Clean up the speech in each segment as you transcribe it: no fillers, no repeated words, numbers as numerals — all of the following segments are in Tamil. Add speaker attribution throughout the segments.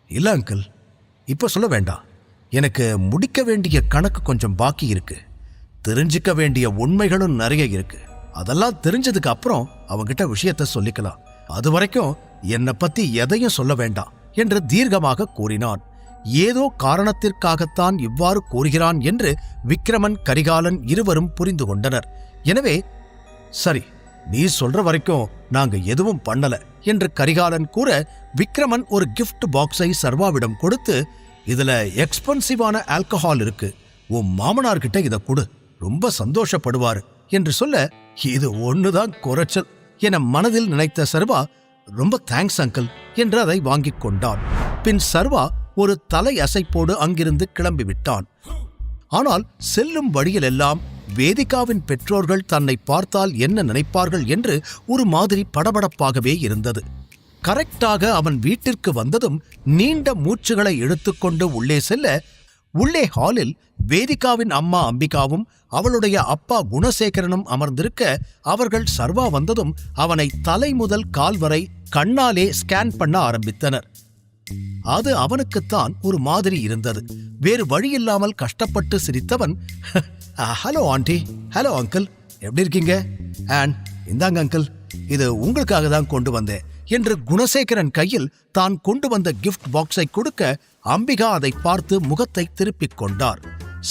Speaker 1: இல்ல அங்கிள், இப்ப சொல்ல வேண்டாம். எனக்கு முடிக்க வேண்டிய கணக்கு கொஞ்சம் பாக்கி இருக்கு. தெரிஞ்சுக்க வேண்டிய உண்மைகளும் நிறைய இருக்கு. அதெல்லாம் தெரிஞ்சதுக்கு அப்புறம் அவங்கிட்ட விஷயத்த சொல்லிக்கலாம். அது வரைக்கும் என்னை பத்தி எதையும் சொல்ல வேண்டாம் என்று தீர்க்கமாக கூறினான். ஏதோ காரணத்திற்காகத்தான் இவ்வாறு கூறுகிறான் என்று விக்ரமன் கரிகாலன் இருவரும் புரிந்து கொண்டனர். எனவே சரி, நீ சொல்ற வரைக்கும் நாங்க எதுவும் பண்ணல என்று கரிகாலன் கூற, விக்ரமன் ஒரு கிஃப்ட் பாக்ஸை சர்வாவிடம் கொடுத்து, இதுல எக்ஸ்பென்சிவான ஆல்கஹால் இருக்கு, உன் மாமனார்கிட்ட இதை கொடு, ரொம்ப சந்தோஷப்படுவாரு என்று சொல்ல, இது ஒண்ணுதான் குறைச்சல் என மனதில் நினைத்த சர்வா, ரொம்ப தேங்க்ஸ் அங்கிள் என்று அதை வாங்கிக் கொண்டான். பின் சர்வா ஒரு தலை அசைப்போடு அங்கிருந்து கிளம்பிவிட்டான். ஆனால் செல்லும் வழியிலெல்லாம் வேதிகாவின் பெற்றோர்கள் தன்னை பார்த்தால் என்ன நினைப்பார்கள் என்று ஒரு மாதிரி படபடப்பாகவே இருந்தது. கரெக்டாக அவன் வீட்டிற்கு வந்ததும் நீண்ட மூச்சுகளை இழுத்துக்கொண்டு உள்ளே செல்ல, உள்ளே ஹாலில் வேதிகாவின் அம்மா அம்பிகாவும் அவளுடைய அப்பா குணசேகரனும் அமர்ந்திருக்க, அவர்கள் சர்வா வந்ததும் அவனை தலை முதல் கால் வரை கண்ணாலே ஸ்கேன் பண்ண ஆரம்பித்தனர். அது அவனுக்குத்தான் ஒரு மாதிரி இருந்தது. வேறு வழியில்லாமல் கஷ்டப்பட்டு சிரித்தவன், ஹலோ ஆண்டி, ஹலோ அங்கிள், எப்படி இருக்கீங்க? அண்ட் இந்தாங்க அங்கிள், இது உங்களுக்காக தான் கொண்டு வந்தேன் என்று குணசேகரன் கையில் தான் கொண்டு வந்த கிஃப்ட் பாக்ஸை கொடுக்க, அம்பிகா அதை பார்த்து முகத்தை திருப்பிக் கொண்டார்.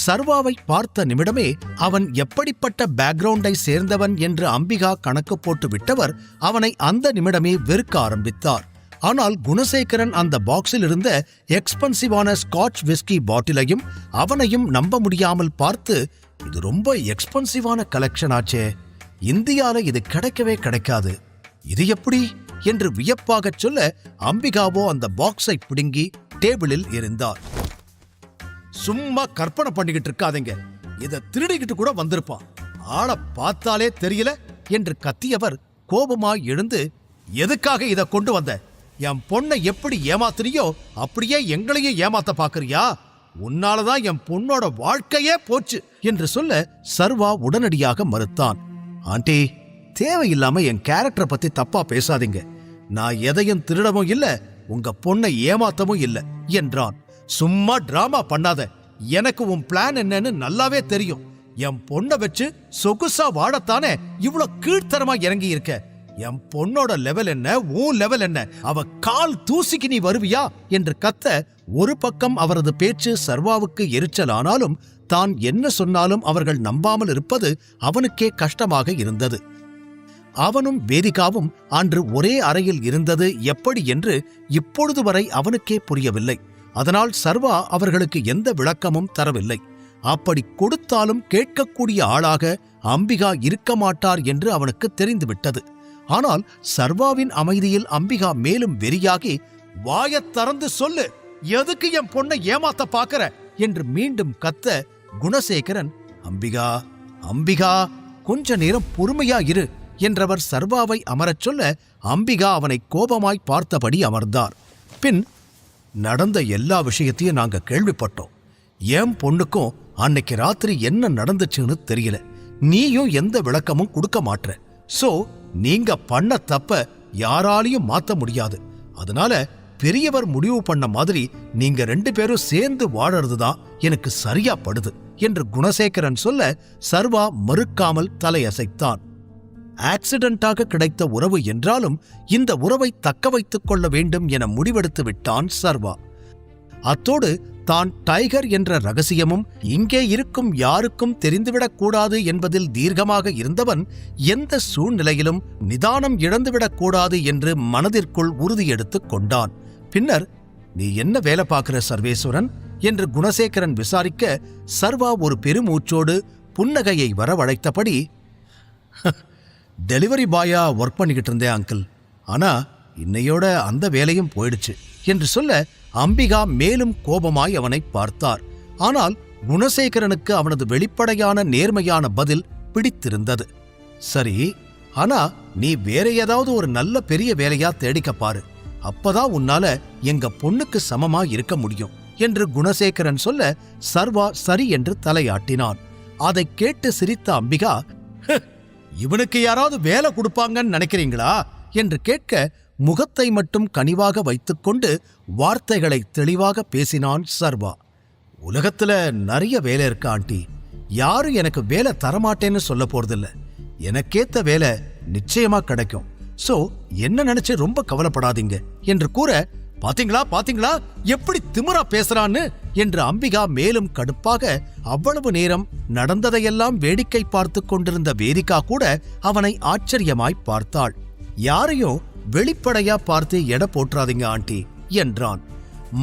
Speaker 1: சர்வாவை பார்த்த நிமிடமே அவன் எப்படிப்பட்ட பேக்ரவுண்டை சேர்ந்தவன் என்று அம்பிகா கணக்கு போட்டு விட்டவர் அவனை அந்த நிமிடமே வெறுக்க ஆரம்பித்தார். ஆனால் குணசேகரன் அந்த பாக்ஸில் இருந்த எக்ஸ்பென்சிவான ஸ்காட்ச் விஸ்கி பாட்டிலையும் அவனையும் நம்ப முடியாமல் பார்த்து, இது ரொம்ப எக்ஸ்பென்சிவான கலெக்ஷன் ஆச்சே, இந்தியால இது கிடைக்கவே கிடைக்காது, இது எப்படி என்று வியப்பாகச் சொல்ல, அம்பிகாவோ அந்த பாக்ஸை பிடுங்கி டேபிளில் எறிந்தார். சும்மா கற்பனை பண்ணிக்கிட்டு இருக்காதீங்க, இதை திருடிக்கிட்டு கூட வந்திருப்பான், ஆளை பார்த்தாலே தெரியல என்று கத்தியவர் கோபமாய் எழுந்து, எதுக்காக இதை கொண்டு வந்த? என் பொண்ணை எப்படி ஏமாத்துறியோ அப்படியே எங்களையும் ஏமாத்த பாக்குறியா? உன்னாலதான் என் பொண்ணோட வாழ்க்கையே போச்சு என்று சொல்ல, சர்வா உடனடியாக மறுத்தான். ஆண்டி, தேவையில்லாம என் கேரக்டரை பத்தி தப்பா பேசாதீங்க, நான் எதையும் திருடவும் இல்ல, உங்க பொண்ணை ஏமாத்தவும் இல்ல என்றான். சும்மா டிராமா பண்ணாத, எனக்கு உன் பிளான் என்னன்னு நல்லாவே தெரியும். என் பொண்ணை வச்சு சொகுசா வாழத்தானே இவ்வளவு கீழ்த்தரமா இறங்கி இருக்க. என் பொண்ணோட லெவல் என்ன, உன் லெவல் என்ன, அவ கால் தூசிக்கு நீ வருவியா என்று கத்த, ஒரு பக்கம் அவரது பேச்சு சர்வாவுக்கு எரிச்சலானாலும் தான் என்ன சொன்னாலும் அவர்கள் நம்பாமல் இருப்பது அவனுக்கே கஷ்டமாக இருந்தது. அவனும் வேதிகாவும் அன்று ஒரே அறையில் இருந்தது எப்படி என்று இப்பொழுது வரை அவனுக்கே புரியவில்லை. அதனால் சர்வா அவர்களுக்கு எந்த விளக்கமும் தரவில்லை. அப்படி கொடுத்தாலும் கேட்கக்கூடிய ஆளாக அம்பிகா இருக்க மாட்டார் என்று அவனுக்கு தெரிந்துவிட்டது. ஆனால் சர்வாவின் அமைதியில் அம்பிகா மேலும் வெறியாகி, வாயத் திறந்து சொல்லு, எதுக்கு என் பொண்ணை ஏமாத்த பாக்குற என்று மீண்டும் கத்த, குணசேகரன், அம்பிகா அம்பிகா கொஞ்ச நேரம் பொறுமையா இரு என்றவர் சர்வாவை அமரச் சொல்ல, அம்பிகா அவனை கோபமாய் பார்த்தபடி அமர்ந்தார். பின், நடந்த எல்லா விஷயத்தையும் நாங்க கேள்விப்பட்டோம். என் பொண்ணுக்கும் அன்னைக்கு ராத்திரி என்ன நடந்துச்சுன்னு தெரியல, நீயும் எந்த விளக்கமும் கொடுக்க மாட்ற. சோ நீங்க பண்ண தப்ப யாராலையும் மாத்த முடியாது. அதனால பெரியவர் முடிவு பண்ண மாதிரி நீங்க 2 பேரும் சேர்ந்து வாழறதுதான் எனக்கு சரியா படுது என்று குணசேகரன் சொல்ல, சர்வா மறுக்காமல் தலையசைத்தான். ஆக்சிடென்டாக கிடைத்த உறவு என்றாலும் இந்த உறவை தக்க வைத்துக் கொள்ள வேண்டும் என முடிவெடுத்து விட்டான் சர்வா. அத்தோடு தான் டைகர் என்ற ரகசியமும் இங்கே இருக்கும் யாருக்கும் தெரிந்துவிடக்கூடாது என்பதில் தீர்க்கமாக இருந்தவன் எந்த சூழ்நிலையிலும் நிதானம் இழந்துவிடக்கூடாது என்று மனதிற்குள் உறுதியெடுத்துக் கொண்டான். பின்னர், நீ என்ன வேலை பார்க்கிற சர்வேஸ்வரன் என்று குணசேகரன் விசாரிக்க, சர்வா ஒரு பெருமூச்சோடு புன்னகையை வரவழைத்தபடி, டெலிவரி பாயா ஒர்க் பண்ணிக்கிட்டு இருந்தேன் அங்கிள், ஆனா இன்னையோட அந்த வேலையும் போயிடுச்சு என்று சொல்ல, அம்பிகா மேலும் கோபமாய் அவனை பார்த்தார். ஆனால் குணசேகரனுக்கு அவனது வெளிப்படையான நேர்மையான பதில் பிடித்திருந்தது. சரி, ஆனா நீ வேற ஏதாவது ஒரு நல்ல பெரிய வேலையா தேடிக்க பாரு, அப்பதான் உன்னால எங்க பொண்ணுக்கு சமமா இருக்க முடியும் என்று குணசேகரன் சொல்ல, சர்வா சரி என்று தலையாட்டினான். அதை கேட்டு சிரித்த அம்பிகா, இவனுக்கு யாராவது வேலை கொடுப்பாங்கன்னு நினைக்கிறீங்களா என்று கேட்க, முகத்தை மட்டும் கனிவாக வைத்துக்கொண்டு வார்த்தைகளை தெளிவாக பேசினான் சர்வா. உலகத்துல நிறைய வேலை இருக்கு ஆண்டி. யாரும் எனக்கு வேலை தரமாட்டேன்னு சொல்ல போறதில்ல. எனக்கேத்த வேலை நிச்சயமா கிடைக்கும். சோ என்ன நினைச்சு ரொம்ப கவலைப்படாதீங்க என்று கூற, பாத்தீங்களா பாத்தீங்களா எப்படி திமிரா பேசுறான்னு என்று அம்பிகா மேலும் கடுப்பாக, அவ்வளவு நேரம் நடந்ததையெல்லாம் வேடிக்கை பார்த்து கொண்டிருந்த வேதிகா கூட அவனை ஆச்சரியமாய் பார்த்தாள். யாரையும் வெளிப்படையா பார்த்து எடை போற்றாதீங்க ஆண்டி என்றான்.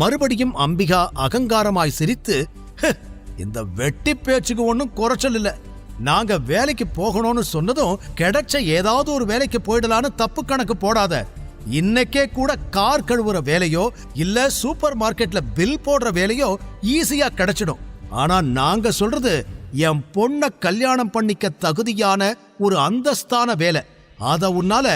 Speaker 1: மறுபடியும் அம்பிகா அகங்காரமாய் சிரித்து, இந்த வெட்டி பேச்சுக்கு ஒன்னும் குறைச்சல் இல்ல. நாங்க வேலைக்கு போகணும்னு சொன்னதும் கிடைச்ச ஏதாவது ஒரு வேலைக்கு போயிடலான்னு தப்பு கணக்கு போடாத. இன்னைக்கே கூட கார் கழுவுற வேலையோ இல்ல சூப்பர் மார்க்கெட்ல பில் போடுற வேலையோ ஈஸியா கிடைச்சிடும். ஆனா நாங்க சொல்றது என் பொண்ண கல்யாணம் பண்ணிக்க தகுதியான ஒரு அந்தஸ்தான வேலை. அத உன்னால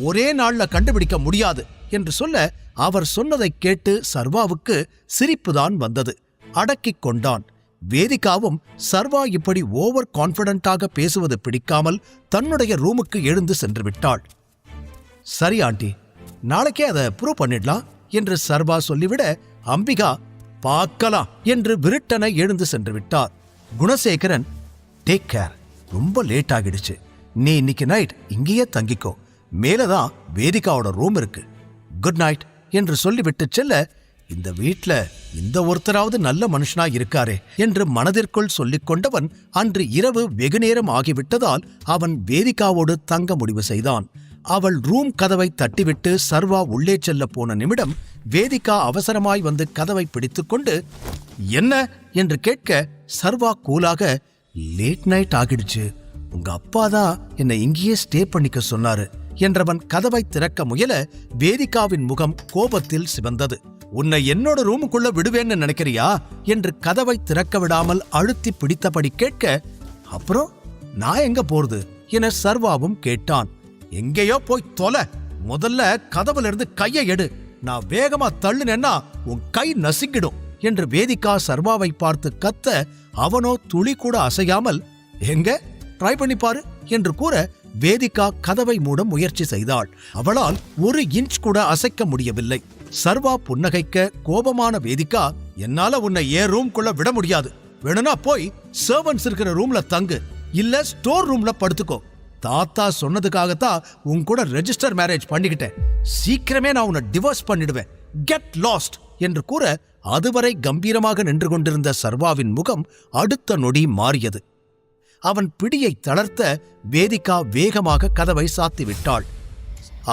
Speaker 1: ஒரே நாள்ல கண்டுபிடிக்க முடியாது என்று சொல்ல, அவர் சொன்னதை கேட்டு சர்வாவுக்கு சிரிப்புதான் வந்தது. அடக்கிக் கொண்டான். வேதிகாவும் சர்வா இப்படி ஓவர் கான்பிடண்டாக பேசுவது பிடிக்காமல் தன்னுடைய ரூமுக்கு எழுந்து சென்று விட்டாள். சரி ஆண்டி, நாளைக்கே அதை ப்ரூவ் பண்ணிடலாம் என்று சர்வா சொல்லிவிட, அம்பிகா பார்க்கலாம் என்று விருட்டனை எழுந்து சென்று விட்டார். குணசேகரன், டேக் கேர், ரொம்ப லேட் ஆகிடுச்சு. நீ இன்னைக்கு நைட் இங்கேயே தங்கிக்கோ. மேலதான் வேதிகாவோட ரூம் இருக்கு. குட் நைட் என்று சொல்லிவிட்டு செல்ல, இந்த வீட்ல இந்த ஒருத்தராவது நல்ல மனுஷனா இருக்காரே என்று மனதிற்குள் சொல்லிக் கொண்டவன் அன்று இரவு வெகுநேரம் ஆகிவிட்டதால் அவன் வேதிகாவோடு தங்க முடிவு செய்தான். அவள் ரூம் கதவை தட்டிவிட்டு சர்வா உள்ளே செல்ல போன நிமிடம் வேதிகா அவசரமாய் வந்து கதவை பிடித்துக்கொண்டு, என்ன என்று கேட்க, சர்வா கூலாக, லேட் நைட் ஆகிடுச்சு, உங்க அப்பாதான் என்னை இங்கேயே ஸ்டே பண்ணிக்க சொன்னாரு என்றவன் கதவை திறக்க முயல, வேதிகாவின் முகம் கோபத்தில் சிவந்தது. உன்னை என்னோட ரூமுக்குள்ள விடுவேன்னு நினைக்கிறியா என்று கதவை திறக்க விடாமல் அழுத்தி பிடித்தபடி கேட்க, அப்புறம் நான் எங்க போறது என சர்வாவும் கேட்டான். எங்கேயோ போய் தொலை, முதல்ல கதவுல இருந்து கையை எடு, நான் வேகமா தள்ளுனேன்னா உன் கை நசுங்கிடும் என்று வேதிகா சர்வாவை பார்த்து கத்த, அவனோ துளி கூட அசையாமல், எங்க ட்ரை பண்ணி பாரு என்று கூற, வேதிகா கதவை மூட முயற்சி செய்தாள். அவளால் ஒரு இன்ச் கூட அசைக்க முடியவில்லை. சர்வா புன்னகைக்க கோபமான வேதிகா, என்னால உன்னை ஏன் ரூம்குள்ள விட முடியாது. வேணும்னா போய் சர்வன்ட்ஸ் இருக்கிற ரூம்ல தங்கு, இல்ல ஸ்டோர் ரூம்ல படுத்துக்கோ. தாத்தா சொன்னதுக்காகத்தான் உன் கூட ரெஜிஸ்டர் மேரேஜ் பண்ணிக்கிட்டேன். சீக்கிரமே நான் உன்னை டிவோர்ஸ் பண்ணிடுவேன். கெட் லாஸ்ட் என்று கூற, அதுவரை கம்பீரமாக நின்று கொண்டிருந்த சர்வாவின் முகம் அடுத்த நொடி மாறியது. அவன் பிடியை தளர்த்த வேதிகா வேகமாக கதவை சாத்திவிட்டாள்.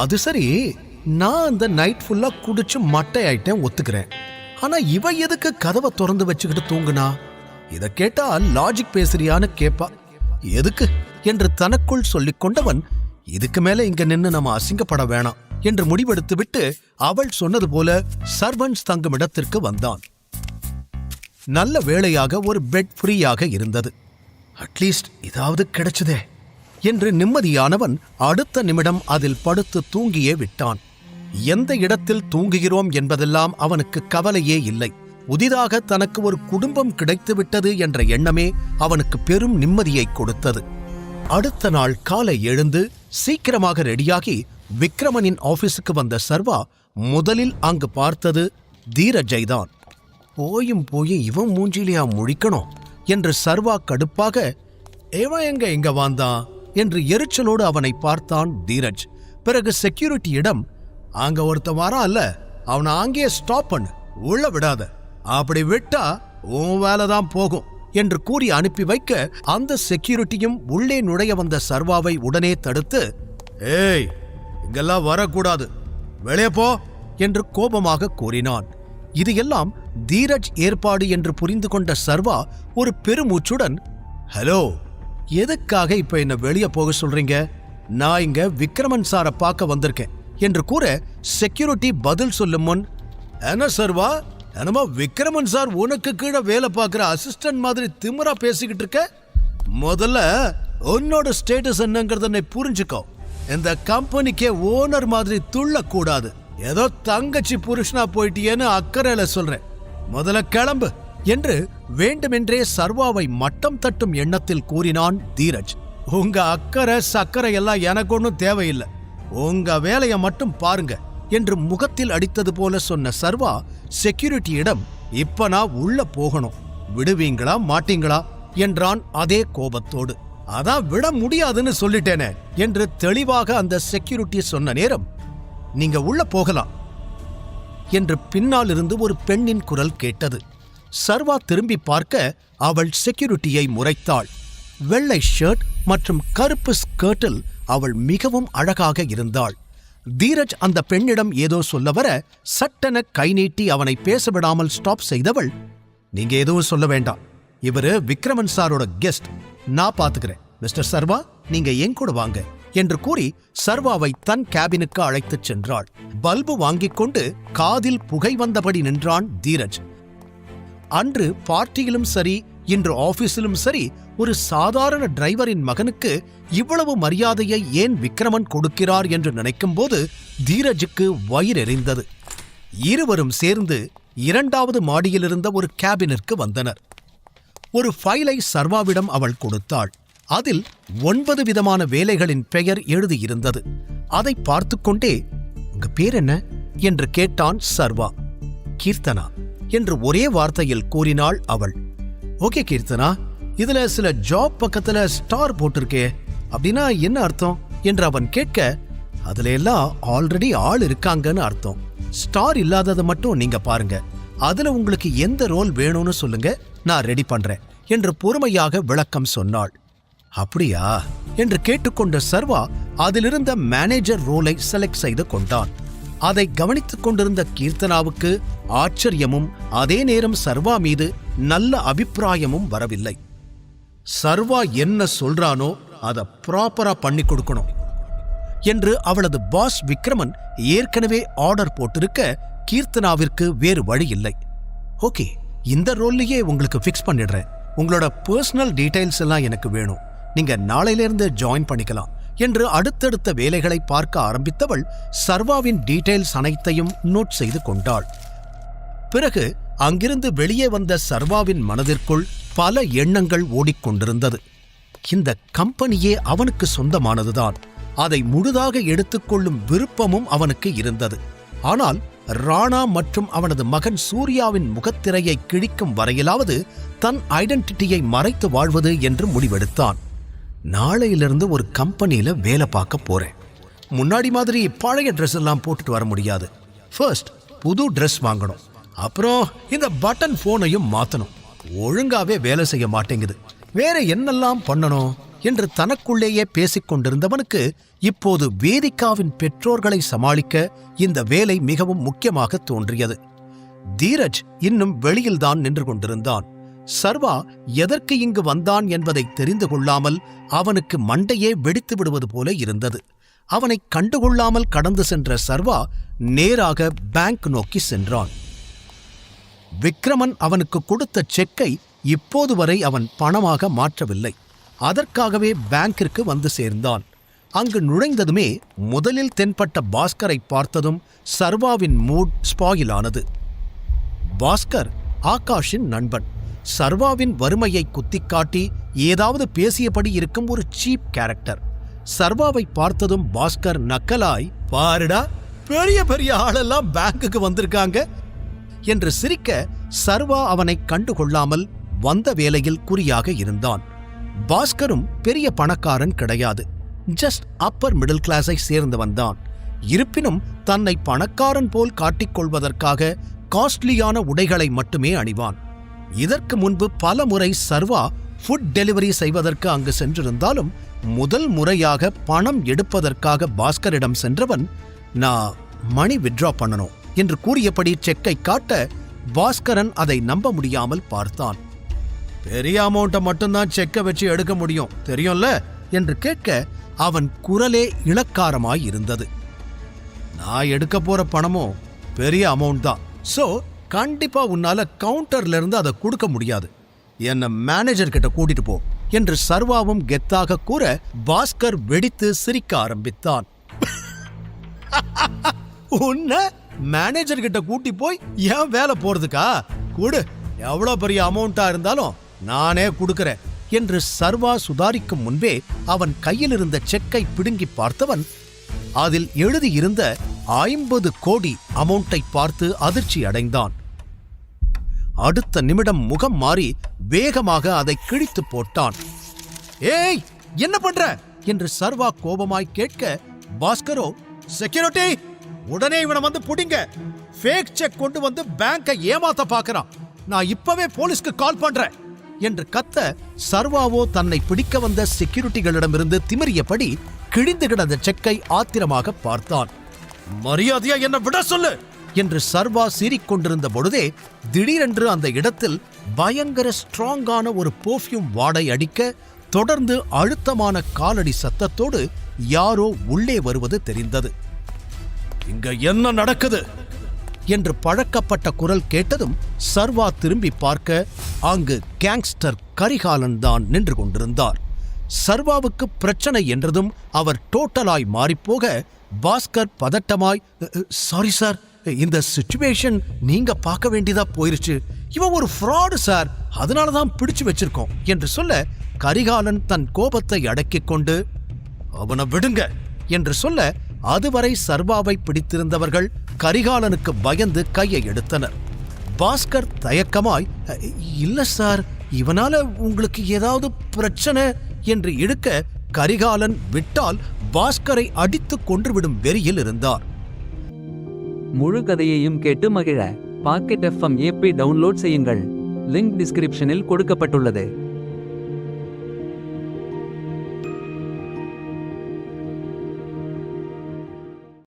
Speaker 1: அது சரி, நான் அந்த நைட் ஃபுல்லா குடிச்சு மட்டை ஆயிட்டேன், ஒத்துக்கிறேன். ஆனா இவ எதுக்கு கதவை திறந்து வச்சுக்கிட்டு தூங்குனா? இத கேட்டா லாஜிக் பேசுறியான்னு கேப்பா. எதுக்கு என்று தனக்குள் சொல்லிக் கொண்டவன், இதுக்கு மேல இங்க நின்னு நம்ம அசிங்கப்பட வேணாம் என்று முடிவெடுத்து விட்டு அவள் சொன்னது போல சர்வன்ட்ஸ் தங்கும் இடத்திற்கு வந்தான். நல்ல வேளையாக ஒரு பெட் ஃப்ரீயாக இருந்தது. அட்லீஸ்ட் இதாவது கிடைச்சதே என்று நிம்மதியானவன் அடுத்த நிமிடம் அதில் படுத்து தூங்கியே விட்டான். எந்த இடத்தில் தூங்குகிறோம் என்பதெல்லாம் அவனுக்கு கவலையே இல்லை. புதிதாக தனக்கு ஒரு குடும்பம் கிடைத்துவிட்டது என்ற எண்ணமே அவனுக்கு பெரும் நிம்மதியை கொடுத்தது. அடுத்த நாள் காலை எழுந்து சீக்கிரமாக ரெடியாகி விக்ரமனின் ஆபீஸுக்கு வந்த சர்வா முதலில் அங்கு பார்த்தது தீரஜைதான். போயும் இவன் மூஞ்சிலியா முழிக்கணும் என்று சர்வா கடுப்பாக, இவன் எங்க இங்க வந்தான் என்று எரிச்சலோடு அவனை பார்த்தான் தீரஜ். பிறகு செக்யூரிட்டியிடம், அங்க ஒருத்த வாரா அல்ல, அவனை அங்கேயே ஸ்டாப் பண்ணு, உள்ள விடாத, அப்படி விட்டா உன் வேலைதான் போகும் என்று கூறி அனுப்பி வைக்க, அந்த செக்யூரிட்டியும் உள்ளே நுழைய வந்த சர்வாவை உடனே தடுத்து, ஏய், இங்கெல்லாம் வரக்கூடாது, வெளியே போ என்று கோபமாக கூறினான். இது எல்லாம் தீரஜ் ஏற்பாடு என்று புரிந்து கொண்ட சர்வா ஒரு பெருமூச்சுடன், ஹலோ, எதுக்காக இப்ப என்ன வெளியே போக சொல்றீங்க? நான் இங்க விக்ரமன் சாரை பார்க்க வந்திருக்கேன் என்று கூற, செக்யூரிட்டி பதில் சொல்லும் முன், என்ன சர்வா, என்னமோ விக்ரமன் சார் உனக்கு கீழே வேலை பார்க்கிற அசிஸ்டன்ட் மாதிரி திமிரா பேசிக்கிட்டு இருக்க? முதல்ல உன்னோட ஸ்டேட்டஸ் என்னங்கிறத புரிஞ்சுக்கோ. இந்த கம்பெனிக்கே ஓனர் மாதிரி துள்ளக்கூடாது. ஏதோ தங்கச்சி புருஷனா போயிட்டியேன்னு அக்கறையில சொல்றேன். முதல்ல கிளம்பு என்று வேண்டுமென்றே சர்வாவை மட்டம் தட்டும் எண்ணத்தில் கூறினான் தீரஜ். உங்க அக்கறை சக்கரை எல்லாம் எனக்கு ஒன்றும் தேவையில்லை, உங்க வேலையை மட்டும் பாருங்க என்று முகத்தில் அடித்தது போல சொன்ன சர்வா செக்யூரிட்டியிடம், இப்ப நான் உள்ள போகணும், விடுவீங்களா மாட்டீங்களா என்றான் அதே கோபத்தோடு. அதான் விட முடியாதுன்னு சொல்லிட்டேனே என்று தெளிவாக அந்த செக்யூரிட்டி சொன்ன நேரம், நீங்க உள்ள போகலாம் என்று பின்னால் இருந்து ஒரு பெண்ணின் குரல் கேட்டது. சர்வா திரும்பி பார்க்க அவள் செக்யூரிட்டியை முறைத்தாள். வெள்ளை ஷர்ட் மற்றும் கருப்பு ஸ்கர்ட்டில் அவள் மிகவும் அழகாக இருந்தாள். தீரஜ் அந்த பெண்ணிடம் ஏதோ சொல்ல வர சட்டென கை நீட்டி அவனை பேசவிடாமல் ஸ்டாப் செய்தவள், நீங்க எதுவும் சொல்ல வேண்டாம், இவரு விக்ரமன் சாரோட கெஸ்ட், நான் பாத்துக்கிறேன். மிஸ்டர் சர்வா, நீங்க என் கூட வாங்க என்று கூறி சர்வாவை தன் கேபினுக்கு அழைத்துச் சென்றாள். பல்பு வாங்கிக் கொண்டு காதில் புகை வந்தபடி நின்றான் தீரஜ். அன்று பார்ட்டியிலும் சரி, இன்று ஆபீஸிலும் சரி, ஒரு சாதாரண டிரைவரின் மகனுக்கு இவ்வளவு மரியாதையை ஏன் விக்ரமன் கொடுக்கிறார் என்று நினைக்கும் போது தீரஜுக்கு வயிறெறிந்தது. இருவரும் சேர்ந்து 2வது மாடியிலிருந்த ஒரு கேபினிற்கு வந்தனர். ஒரு ஃபைலை சர்வாவிடம் அவள் கொடுத்தாள். அதில் 9 விதமான வேலைகளின் பெயர் எழுதியிருந்தது. அதை பார்த்து கொண்டே, உங்க பேர் என்ன என்று கேட்டான் சர்வா. கீர்த்தனா என்று ஒரே வார்த்தையில் கூறினாள் அவள். ஓகே கீர்த்தனா, இதுல சில ஜாப் பக்கத்துல ஸ்டார் போட்டிருக்கே, அப்படின்னா என்ன அர்த்தம் என்று அவன் கேட்க, அதுல எல்லாம் ஆல்ரெடி ஆள் இருக்காங்கன்னு அர்த்தம். ஸ்டார் இல்லாததை மட்டும் நீங்க பாருங்க, அதுல உங்களுக்கு எந்த ரோல் வேணும்னு சொல்லுங்க, நான் ரெடி பண்றேன் என்று பொறுமையாக விளக்கம் சொன்னாள். அப்படியா என்று கேட்டுக்கொண்ட சர்வா அதிலிருந்த மேனேஜர் ரோலை செலக்ட் செய்து கொண்டான். அதை கவனித்துக் கொண்டிருந்த கீர்த்தனாவுக்கு ஆச்சரியமும் அதே நேரம் சர்வா மீது நல்ல அபிப்பிராயமும் வரவில்லை. சர்வா என்ன சொல்றானோ அதை ப்ராப்பரா பண்ணி கொடுக்கணும் என்று அவளது பாஸ் விக்ரமன் ஏற்கனவே ஆர்டர் போட்டிருக்க கீர்த்தனாவிற்கு வேறு வழி இல்லை. ஓகே, இந்த ரோல்லையே உங்களுக்கு ஃபிக்ஸ் பண்ணிடுறேன், உங்களோட பர்சனல் டீடைல்ஸ் எல்லாம் எனக்கு வேணும், நீங்க நாளையிலிருந்து ஜாயின் பண்ணிக்கலாம் என்று அடுத்தடுத்த வேலைகளை பார்க்க ஆரம்பித்தவள் சர்வாவின் டீடைல்ஸ் அனைத்தையும் நோட் செய்து கொண்டாள். பிறகு அங்கிருந்து வெளியே வந்த சர்வாவின் மனதிற்குள் பல எண்ணங்கள் ஓடிக்கொண்டிருந்தது. இந்த கம்பெனியே அவனுக்கு சொந்தமானதுதான், அதை முழுதாக எடுத்துக்கொள்ளும் விருப்பமும் அவனுக்கு இருந்தது. ஆனால் ராணா மற்றும் அவனது மகன் சூர்யாவின் முகத்திரையை கிழிக்கும் வரையிலாவது தன் ஐடென்டிட்டியை மறைத்து வாழ்வது என்று முடிவெடுத்தான். நாளையிலிருந்து ஒரு கம்பெனியில வேலை பார்க்க போறேன். முன்னாடி மாதிரி பழைய ட்ரெஸ் எல்லாம் போட்டுட்டு வர முடியாது. ஃபர்ஸ்ட் புது ட்ரெஸ் வாங்கணும், அப்புறம் இந்த பட்டன் போனையும் மாத்தணும். ஒழுங்காவே வேலை செய்ய மாட்டேங்குது, வேற என்னெல்லாம் பண்ணணும் என்று தனக்குள்ளேயே பேசிக் கொண்டிருந்தவனுக்கு இப்போது வேதிகாவின் பெற்றோர்களை சமாளிக்க இந்த வேலை மிகவும் முக்கியமாக தோன்றியது. தீரஜ் இன்னும் வெளியில்தான் நின்று கொண்டிருந்தான். சர்வா எதற்கு இங்கு வந்தான் என்பதை தெரிந்து கொள்ளாமல் அவனுக்கு மண்டையே வெடித்து விடுவது போல இருந்தது. அவனை கண்டுகொள்ளாமல் கடந்து சென்ற சர்வா நேராக பேங்க் நோக்கி சென்றான். விக்ரமன் அவனுக்கு கொடுத்த செக்கை இப்போது வரை அவன் பணமாக மாற்றவில்லை. அதற்காகவே பேங்கிற்கு வந்து சேர்ந்தான். அங்கு நுழைந்ததுமே முதலில் தென்பட்ட பாஸ்கரை பார்த்ததும் சர்வாவின் மூட் ஸ்பாயில் ஆனது. பாஸ்கர் ஆகாஷின் நண்பன். சர்வாவின் வறுமையை குத்திக்காட்டி ஏதாவது பேசியபடி இருக்கும் ஒரு சீப் கேரக்டர். சர்வாவை பார்த்ததும் பாஸ்கர் நக்கலாய், பாருடா பெரிய பெரிய ஆளெல்லாம் பேங்குக்கு வந்திருக்காங்க என்று சிரிக்க சர்வா அவனை கண்டுகொள்ளாமல் வந்த வேலையில் குறியாக இருந்தான். பாஸ்கரும் பெரிய பணக்காரன் கிடையாது, ஜஸ்ட் அப்பர் மிடில் கிளாஸை சேர்ந்தவன்தான். இருப்பினும் தன்னை பணக்காரன் போல் காட்டிக்கொள்வதற்காக காஸ்ட்லியான உடைகளை மட்டுமே அணிவான். இதற்கு முன்பு பல முறை சர்வா ஃபுட் டெலிவரி செய்வதற்கு அங்கு சென்றிருந்தாலும் முதல் முறையாக பணம் எடுப்பதற்காக பாஸ்கரிடம் சென்றவன், நான் மணி வித்ட்ரா பண்ணணும் என்று கூறியபடி செக்கை காட்ட பாஸ்கரன் அதை நம்ப முடியாமல் பார்த்தான். பெரிய அமௌண்ட்டை மட்டும்தான் செக்கை வச்சு எடுக்க முடியும் தெரியும்ல என்று கேட்க அவன் குரலே இளக்காரமாய் இருந்தது. நான் எடுக்க போற பணமும் பெரிய அமௌண்ட் தான், சோ கண்டிப்பா உன்னால கவுண்டர்ல இருந்து அதை கொடுக்க முடியாது, என்ன மேனேஜர் கிட்ட கூட்டிட்டு போ என்று சர்வாவும் கெத்தாக கூற பாஸ்கர் வெடித்து சிரிக்க ஆரம்பித்தான். உன்ன மேனேஜர் கிட்ட கூட்டி போய் ஏன் வேலை போறதுக்கா, கொடு, எவ்வளவு பெரிய அமௌண்டா இருந்தாலும் நானே கொடுக்கறேன் என்று சர்வா சுதாரிக்கும் முன்பே அவன் கையில் இருந்த செக்கை பிடுங்கி பார்த்தவன் அதில் எழுதியிருந்த 50 கோடி அமௌண்ட்டை பார்த்து அதிர்ச்சி அடைந்தான். அடுத்த நிமிடம் முகம் மாறி வேகமாக அதை கிழித்து போட்டான். ஏய், என்ன பண்ற என்று சர்வா கோபமாய் கேட்க, பாஸ்கரோ, செக்யூரிட்டி, உடனே இவனை வந்து புடிங்க. ஃபேக் செக் கொண்டு வந்து பேங்கை ஏமாத்த பார்க்கறான். நான் இப்பவே போலீஸ்க்கு கால் பண்றேன் என்று கத்த, சர்வாவோ தன்னை பிடிக்க வந்த செக்யூரிட்டிகளிடமிருந்து திமிரியபடி கிழிந்து கிடந்த செக்கை ஆத்திரமாக பார்த்தான். மரியாதையா என்ன விட சொல்லு என்று சர்வா சீறிக்கொண்டிருந்த பொழுதே திடீரென்று அந்த இடத்தில் பயங்கர ஸ்ட்ராங்கான ஒரு பெர்ஃப்யூம் வாடை அடிக்க, தொடர்ந்து அழுத்தமான காலடி சத்தத்தோடு யாரோ உள்ளே வருவது தெரிந்தது. இங்க என்ன நடக்குது என்று பழக்கப்பட்ட குரல் கேட்டதும் சர்வா திரும்பி பார்க்க, அங்கு கேங்ஸ்டர் கரிகாலன் தான் நின்று கொண்டிருந்தார். சர்வாவுக்கு பிரச்சனை என்றதும் அவர் டோட்டலாய் மாறிப்போக, பாஸ்கர் பதட்டமாய், சாரி சார், இந்த சிச்சுவேஷன் நீங்க பார்க்க வேண்டியதா போயிருச்சு. இவன் ஒரு ஃப்ராடு சார், அதனாலதான் பிடிச்சு வச்சிருக்கோம் என்று சொல்ல, கரிகாலன் தன் கோபத்தை அடக்கிக் கொண்டு, அவனை விடுங்க என்று சொல்ல, அதுவரை சர்வாவை பிடித்திருந்தவர்கள் கரிகாலனுக்கு பயந்து கையை எடுத்தனர். பாஸ்கர் தயக்கமாய், இல்ல சார், இவனால உங்களுக்கு ஏதாவது பிரச்சனை என்று இழுக்க, கரிகாலன் விட்டால் பாஸ்கரை அடித்துக் கொன்றுவிடும் வெறியில் இருந்தார்.
Speaker 2: முழு கதையையும் கேட்டு மகிழ பாக்கெட் FM ஆப்பை டவுன்லோட் செய்யுங்கள். லிங்க் டிஸ்கிரிப்ஷனில் கொடுக்கப்பட்டுள்ளது.